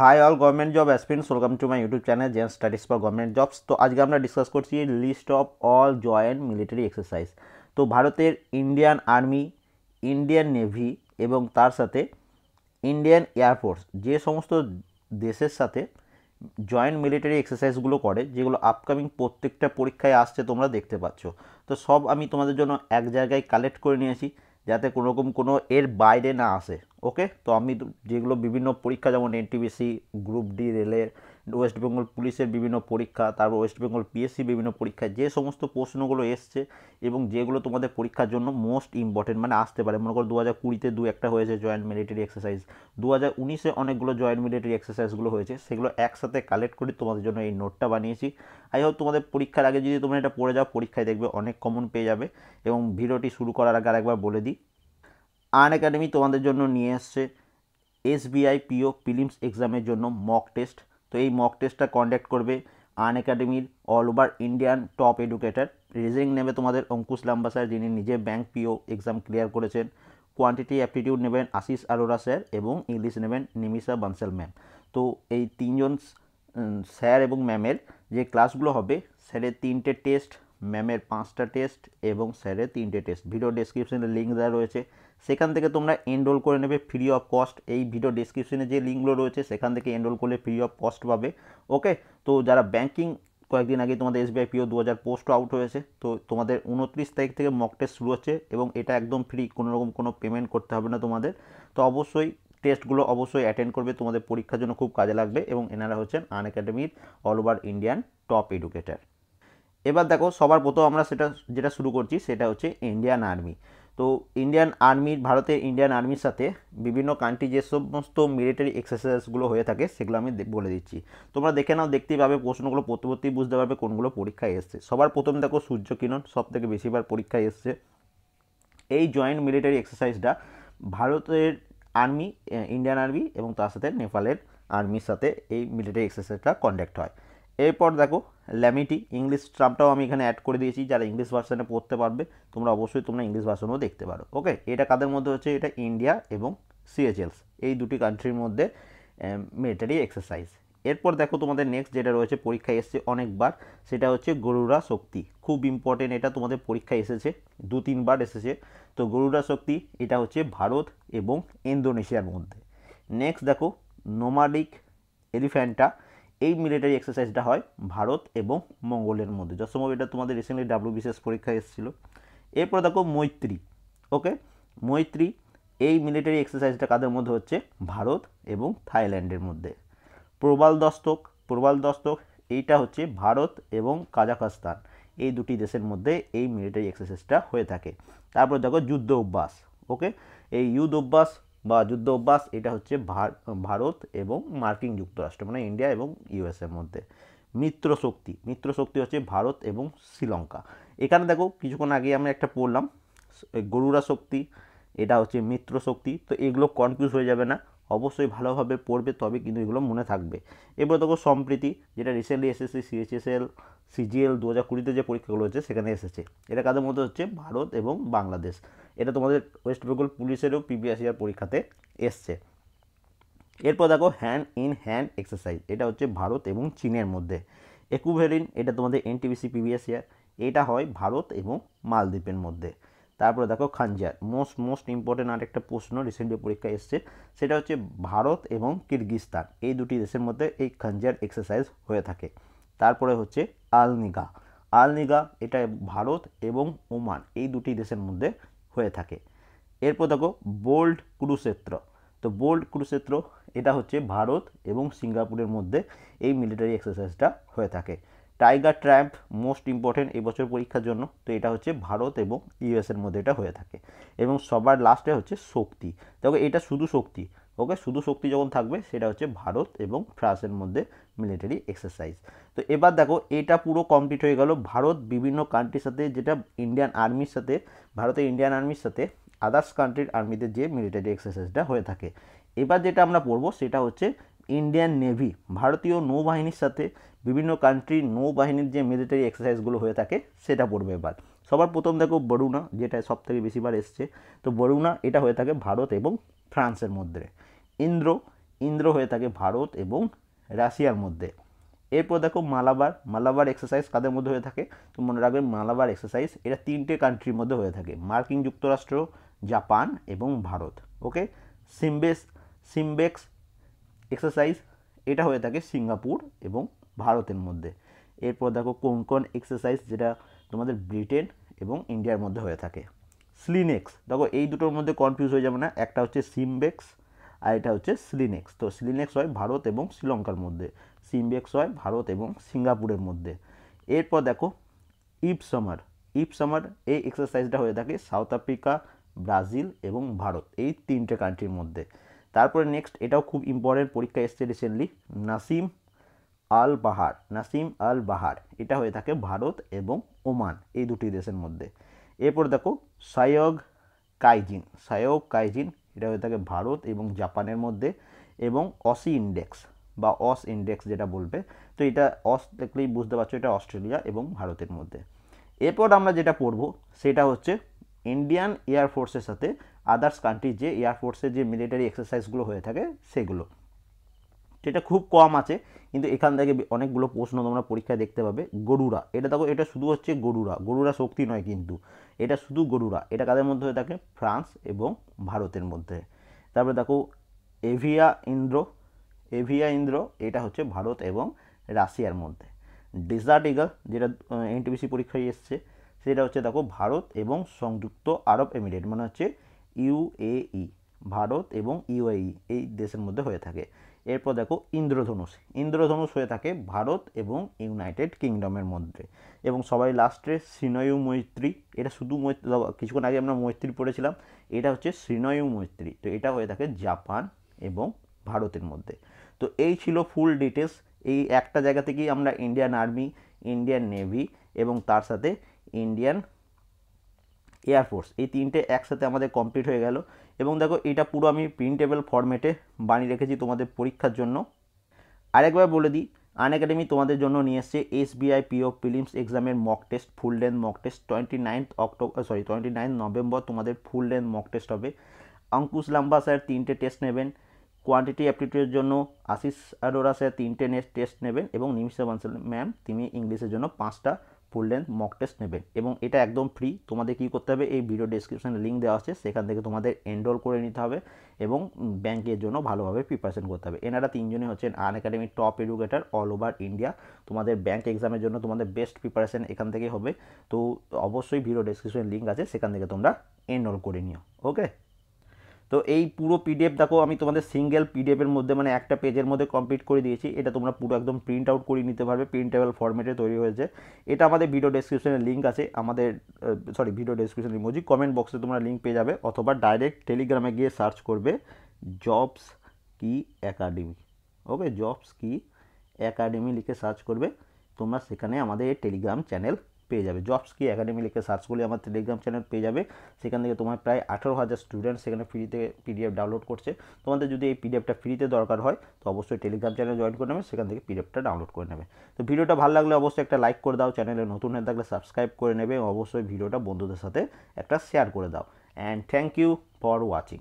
High all government job aspirants, welcome to my YouTube channel Zen studies for government jobs. তো আজকে আমরা discuss করছি list of all joint military exercise. তো ভারতের Indian army, Indian navy এবং তার সাথে ইন্ডিয়ান এয়ারফোর্স যে সমস্ত দেশের সাথে জয়েন্ট মিলিটারি এক্সারসাইজগুলো করে, যেগুলো আপকামিং প্রত্যেকটা পরীক্ষায় আসছে তোমরা দেখতে পাচ্ছ। তো সব আমি তোমাদের জন্য এক জায়গায় কালেক্ট করে নিয়েছি, যাতে কোনো রকম কোনো এর বাইরে না আসে। ওকে, তো আমি যেগুলো বিভিন্ন পরীক্ষা, যেমন এনটিপিসি, গ্রুপ ডি রেলের, ওয়েস্ট বেঙ্গল পুলিশের বিভিন্ন পরীক্ষা, তারপর ওয়েস্ট বেঙ্গল পিএসসি বিভিন্ন পরীক্ষায় যে সমস্ত প্রশ্নগুলো এসছে এবং যেগুলো তোমাদের পরীক্ষার জন্য মোস্ট ইম্পর্টেন্ট মানে আসতে পারে, মনে করো 2020-তে দু একটা হয়েছে জয়েন্ট মিলিটারি এক্সারসাইজ, 2019-এ অনেকগুলো জয়েন্ট মিলিটারি এক্সারসাইজগুলো হয়েছে, সেগুলো একসাথে কালেক্ট করে তোমাদের জন্য এই নোটটা বানিয়েছি। আই হোপ তোমাদের পরীক্ষার আগে যদি তোমরা এটা পড়ে যাও, পরীক্ষায় দেখবে অনেক কমন পেয়ে যাবে। এবং ভিডিওটি শুরু করার আগে আরেকবার বলে দিই, আনএকাডেমি তোমাদের জন্য নিয়ে এসছে এসবিআই পিও প্রিলিমস এক্সামের জন্য মক টেস্ট। তো এই মক টেস্টটা কন্ডাক্ট করবে আনএকাডেমির all over Indian top educator. Reasoning নেবে তোমাদের অঙ্কুশ লাম্বা স্যার, যিনি নিজে ব্যাংক পিও এক্সাম ক্লিয়ার করেছেন। কোয়ান্টিটি অ্যাপটিটিউড নেবেন আশিস আরোরা স্যার, এবং ইংলিশ নেবেন নিমিষা বানসাল ম্যাম। তো এই তিনজন স্যার এবং ম্যামের যে ক্লাসগুলো হবে, স্যারের 3টে টেস্ট, ম্যামের 5টা টেস্ট এবং স্যারের 3টে টেস্ট, ভিডিও ডেসক্রিপশনে লিঙ্ক দেওয়া রয়েছে, সেখান থেকে তোমরা এনরোল করে নেবে ফ্রি অফ কস্ট। এই ভিডিও ডেসক্রিপশনে যে লিঙ্কগুলো রয়েছে সেখান থেকে এনরোল করলে ফ্রি অফ কস্ট পাবে। ওকে, তো যারা ব্যাঙ্কিং, কয়েকদিন আগে তোমাদের এসবিআই পিও 2000 পোস্ট আউট হয়েছে, তো তোমাদের 29 তারিখ থেকে মক টেস্ট শুরু হচ্ছে এবং এটা একদম ফ্রি, কোনো রকম কোনো পেমেন্ট করতে হবে না তোমাদের। তো অবশ্যই টেস্টগুলো অবশ্যই অ্যাটেন্ড করবে, তোমাদের পরীক্ষার জন্য খুব কাজে লাগবে। এবং এনারা হচ্ছেন আনএকাডেমির all over Indian top educator. এবার দেখো, সবার প্রথম আমরা যেটা শুরু করছি সেটা হচ্ছে ইন্ডিয়ান আর্মি। তো ইন্ডিয়ান আর্মির, ভারতের ইন্ডিয়ান আর্মির সাথে বিভিন্ন কান্ট্রি যে সমস্ত মিলিটারি এক্সারসাইজগুলো হয়ে থাকে সেগুলো আমি বলে দিচ্ছি। তোমরা দেখে নাও, দেখতেই পাবে প্রশ্নগুলো পরবর্তী বুঝতে পারবে কোনগুলো পরীক্ষায় এসছে। সবার প্রথম দেখো সূর্য কিরণ, সব থেকে বেশিবার পরীক্ষায় এসছে। এই জয়েন্ট মিলিটারি এক্সারসাইজটা ভারতের আর্মি, ইন্ডিয়ান আর্মি এবং তার সাথে নেপালের আর্মির সাথে এই মিলিটারি এক্সারসাইজটা কন্ডাক্ট হয়। এরপর দেখো ল্যামিটি, ইংলিশ টার্মটাও আমি এখানে অ্যাড করে দিয়েছি, যারা ইংলিশ ভার্সানে পড়তে পারবে তোমরা অবশ্যই তোমরা ইংলিশ ভার্সানও দেখতে পারো। ওকে, এটা কাদের মধ্যে হচ্ছে, এটা ইন্ডিয়া এবং সিএচএলস, এই দুটি কান্ট্রির মধ্যে মিলিটারি এক্সারসাইজ। এরপর দেখো তোমাদের নেক্সট যেটা রয়েছে, পরীক্ষায় এসছে অনেকবার, সেটা হচ্ছে গরুড়া শক্তি। খুব ইম্পর্টেন্ট, এটা তোমাদের পরীক্ষায় এসেছে 2-3বার এসেছে। তো গরুড়া শক্তি এটা হচ্ছে ভারত এবং ইন্দোনেশিয়ার মধ্যে। নেক্সট দেখো নোমাডিক এলিফ্যান্টা, এই মিলিটারি এক্সারসাইজটা হয় ভারত এবং মঙ্গলের মধ্যে, যসময় এটা তোমাদের রিসেন্টলি ডাব্লিউবিসিএস পরীক্ষায় এসেছিলো। এরপর দেখো মৈত্রী। ওকে, মৈত্রী এই মিলিটারি এক্সারসাইজটা কাদের মধ্যে হচ্ছে, ভারত এবং থাইল্যান্ডের মধ্যে। প্রবাল দস্তক এইটা হচ্ছে ভারত এবং কাজাখস্তান, এই দুটি দেশের মধ্যে এই মিলিটারি এক্সারসাইজটা হয়ে থাকে। তারপর দেখো যুদ্ধ অভ্যাস। ওকে, এই যুদ্ধ অভ্যাস এটা হচ্ছে ভারত এবং মার্কিন যুক্তরাষ্ট্র মানে ইন্ডিয়া এবং ইউএসএর মধ্যে। মিত্রশক্তি হচ্ছে ভারত এবং শ্রীলঙ্কা। এখানে দেখো কিছুক্ষণ আগে আমরা একটা পড়লাম গরুড়া শক্তি, এটা হচ্ছে মিত্র শক্তি। তো এগুলো কনফিউজ হয়ে যাবে না, অবশ্যই ভালোভাবে পড়বে, তবে কিন্তু এগুলো মনে থাকবে। এবার দেখো সম্প্রীতি, যেটা রিসেন্টলি এসএসসি, সিএইচএসএল, সিজিএল 2020-তে যে পরীক্ষাগুলো হচ্ছে সেখানে এসেছে। এটা কাদের মধ্যে হচ্ছে, ভারত এবং বাংলাদেশ। এটা তোমাদের ওয়েস্ট বেঙ্গল পুলিশেরও প্রিভিয়াস ইয়ার পরীক্ষাতে এসছে। এরপর দেখো হ্যান্ড ইন হ্যান্ড এক্সারসাইজ, এটা হচ্ছে ভারত এবং চীনের মধ্যে। একুভেরিন, এটা তোমাদের এনটিপিসি প্রিভিয়াস ইয়ার, এটা হয় ভারত এবং মালদ্বীপের মধ্যে। তারপরে দেখো খাঞ্জার, মোস্ট ইম্পর্টেন্ট আরেকটা প্রশ্ন রিসেন্টলি পরীক্ষায় এসছে, সেটা হচ্ছে ভারত এবং কিরগিজস্তান, এই দুটি দেশের মধ্যে এই খাঞ্জার এক্সারসাইজ হয়ে থাকে। তারপরে হচ্ছে আলনিগা, এটা ভারত এবং ওমান, এই দুটি দেশের মধ্যে হয়ে থাকে। এরপর দেখো বোল্ড কুরুক্ষেত্র। তো বোল্ড কুরুক্ষেত্র এটা হচ্ছে ভারত এবং সিঙ্গাপুরের মধ্যে এই মিলিটারি এক্সারসাইজটা হয়ে থাকে। টাইগার ট্র্যাম্প, মোস্ট ইম্পর্টেন্ট এই বছর পরীক্ষার জন্য, তো এটা হচ্ছে ভারত এবং ইউএসের মধ্যে এটা হয়ে থাকে। এবং সবার লাস্টে হচ্ছে শক্তি। দেখো এটা শুধু শক্তি, ওকে, শুধু শক্তি যখন থাকবে সেটা হচ্ছে ভারত এবং ফ্রান্সের মধ্যে মিলিটারি এক্সারসাইজ। তো এবার দেখো এটা পুরো কমপ্লিট হয়ে গেল ভারত বিভিন্ন কান্ট্রির সাথে, যেটা ইন্ডিয়ান আর্মির সাথে, ভারতের ইন্ডিয়ান আর্মির সাথে আদার্স কান্ট্রির আর্মিদের যে মিলিটারি এক্সারসাইজটা হয়ে থাকে। এবার যেটা আমরা পড়বো সেটা হচ্ছে ইন্ডিয়ান নেভি, ভারতীয় নৌবাহিনীর সাথে বিভিন্ন কান্ট্রির নৌবাহিনীর যে মিলিটারি এক্সারসাইজগুলো হয়ে থাকে সেটা পড়বে এবার। সবার প্রথম দেখো বরুণা, যেটা সব থেকে বেশিবার এসছে। তো বরুণা এটা হয়ে থাকে ভারত এবং ফ্রান্সের মধ্যে। ইন্দ্র ইন্দ্র হয়ে থাকে ভারত এবং রাশিয়ার মধ্যে। এরপর দেখো মালাবার এক্সারসাইজ কাদের মধ্যে হয়ে থাকে, তো মনে রাখবে মালাবার এক্সারসাইজ এটা 3টে কান্ট্রির মধ্যে হয়ে থাকে, মার্কিন যুক্তরাষ্ট্র, জাপান এবং ভারত। ওকে। সিমবেক্স এক্সারসাইজ এটা হয়ে থাকে সিঙ্গাপুর এবং ভারতের মধ্যে। এরপর দেখো কোঙ্কন এক্সারসাইজ যেটা তোমাদের ব্রিটেন এবং ইন্ডিয়ার মধ্যে হয়ে থাকে। স্লিনেক্স দেখো এই দুটোর মধ্যে কনফিউজ হয়ে যাবে না, একটা হচ্ছে সিমবেক্স আর এটা হচ্ছে স্লিনেক্স। তো স্লিনেক্স হয় ভারত এবং শ্রীলঙ্কার মধ্যে, সিমবেক্স হয় ভারত এবং সিঙ্গাপুরের মধ্যে। এরপর দেখো ইপসামার এই এক্সারসাইজটা হয়ে থাকে সাউথ আফ্রিকা, ব্রাজিল এবং ভারত, এই 3টে কান্ট্রির মধ্যে। তারপরে নেক্সট এটাও খুব ইম্পর্টেন্ট, পরীক্ষা এসছে রিসেন্টলি, নাসিম আল বাহার এটা হয়ে থাকে ভারত এবং ওমান, এই দুটি দেশের মধ্যে। এরপর দেখো সায়গ কাইজিন এটা হয়ে থাকে ভারত এবং জাপানের মধ্যে, এবং অস ইন্ডেক্স যেটা বলবে, তো এটা অস দেখলেই বুঝতে পারছো এটা অস্ট্রেলিয়া এবং ভারতের মধ্যে। এরপর আমরা যেটা পড়বো সেটা হচ্ছে ইন্ডিয়ান এয়ারফোর্সের সাথে আদার্স কান্ট্রির যে এয়ারফোর্সের যে মিলিটারি এক্সারসাইজগুলো হয়ে থাকে সেগুলো, যেটা খুব কম আছে কিন্তু এখান থেকে অনেকগুলো প্রশ্ন তোমরা পরীক্ষায় দেখতে পাবে। গরুড়া এটা দেখো, এটা শুধু হচ্ছে গরুড়া শক্তি নয় কিন্তু, এটা শুধু গরুড়া, এটা কাদের মধ্যে হয়ে থাকে, ফ্রান্স এবং ভারতের মধ্যে। তারপরে দেখো এভিয়া ইন্দ্র এটা হচ্ছে ভারত এবং রাশিয়ার মধ্যে। ডেজার্ট ইগল যেটা এনটিপিসি পরীক্ষায় এসছে সেটা হচ্ছে দেখো ভারত এবং সংযুক্ত আরব এমিরেট, মানে হচ্ছে ইউএই, ভারত এবং ইউএই এই দেশের মধ্যে হয়ে থাকে। এরপর দেখো ইন্দ্রধনুষ হয়ে থাকে ভারত এবং ইউনাইটেড কিংডমের মধ্যে। এবং সবাই লাস্টে শ্রীনয়ু মৈত্রী, এটা শুধু কিছুক্ষণ আগে আমরা মৈত্রী পড়েছিলাম, এটা হচ্ছে শ্রীনয়ু মৈত্রী, তো এটা হয়ে থাকে জাপান এবং ভারতের মধ্যে। তো এই ছিল ফুল ডিটেলস, এই একটা জায়গা থেকেই আমরা ইন্ডিয়ান আর্মি, ইন্ডিয়ান নেভি এবং তার সাথে ইন্ডিয়ান এয়ারফোর্স এই 3টে একসাথে আমাদের কমপ্লিট হয়ে গেল। এবং দেখো এটা পুরো আমি প্রিন্টেবল ফরম্যাটে বানিয়ে রেখেছি তোমাদের পরীক্ষার জন্য। আরেকবার বলে দিই, আনএকাডেমি তোমাদের জন্য নিয়ে এসছে SBI PO প্রিলিমস এক্সামের mock test, full length mock test. 29 November তোমাদের ফুল লেন্থ মক টেস্ট হবে। অঙ্কুশ লাম্বা স্যার 3টে টেস্ট নেবেন, কোয়ান্টিটি অ্যাপটিটিউডের জন্য আশিস আরোরা স্যার 3টে টেস্ট নেবেন, এবং নিমিষা বানসাল ম্যাম তিনি ইংলিশের জন্য 5টা ফুল লেন্থ মক টেস্ট নেবেন। এবং এটা একদম ফ্রি, তোমাদের কী করতে হবে, এই ভিডিও ডেসক্রিপশনে লিঙ্ক দেওয়া আছে, সেখান থেকে তোমাদের এনরোল করে নিতে হবে এবং ব্যাংকের জন্য ভালোভাবে প্রিপারেশন করতে হবে। এনারা 3জনই হচ্ছেন আনএকাডেমির top educator all over India. তোমাদের ব্যাংক এক্সামের জন্য তোমাদের বেস্ট প্রিপারেশন এখান থেকেই হবে। তো অবশ্যই ভিডিও ডেসক্রিপশনে লিঙ্ক আছে, সেখান থেকে তোমরা এনরোল করে নিও। ওকে। তো এই পুরো পিডিএফ দেখো আমি তোমাদের সিঙ্গেল পিডিএফের মধ্যে মানে একটা পেজের মধ্যে কমপ্লিট করে দিয়েছি। এটা তোমরা পুরো একদম প্রিন্ট আউট করে নিতে পারবে, প্রিন্টেবল ফরম্যাটে তৈরি হয়েছে। এটা আমাদের ভিডিও ডেসক্রিপশনে লিঙ্ক আছে, আমাদের ভিডিও ডেসক্রিপশনে ইমোজি, কমেন্ট বক্সে তোমরা লিঙ্ক পেয়ে যাবে, অথবা ডাইরেক্ট টেলিগ্রামে গিয়ে সার্চ করবে জবস কি একাডেমি। ওকে, জবস কি একাডেমি লিখে সার্চ করবে, তোমরা সেখানে আমাদের এই টেলিগ্রাম চ্যানেল পেয়ে যাবে। জবস কি একাডেমি লিখে সার্চ করলে আমার টেলিগ্রাম চ্যানেল পেয়ে যাবে। সেখান থেকে তোমার প্রায় 18,000 স্টুডেন্ট সেখানে ফ্রিতে পিডিএফ ডাউনলোড করছে। তোমাদের যদি এই পিডিএফটা ফ্রিতে দরকার হয় তো অবশ্যই টেলিগ্রাম চ্যানেল জয়েন করে নেবে, সেখান থেকে পিডিএফটা ডাউনলোড করে নেবে। তো ভিডিওটা ভালো লাগলে অবশ্যই একটা লাইক করে দাও, চ্যানেলে নতুন হয়ে থাকলে সাবস্ক্রাইব করে নেবে, এবং অবশ্যই ভিডিওটা বন্ধুদের সাথে একটা শেয়ার করে দাও। And thank you for watching.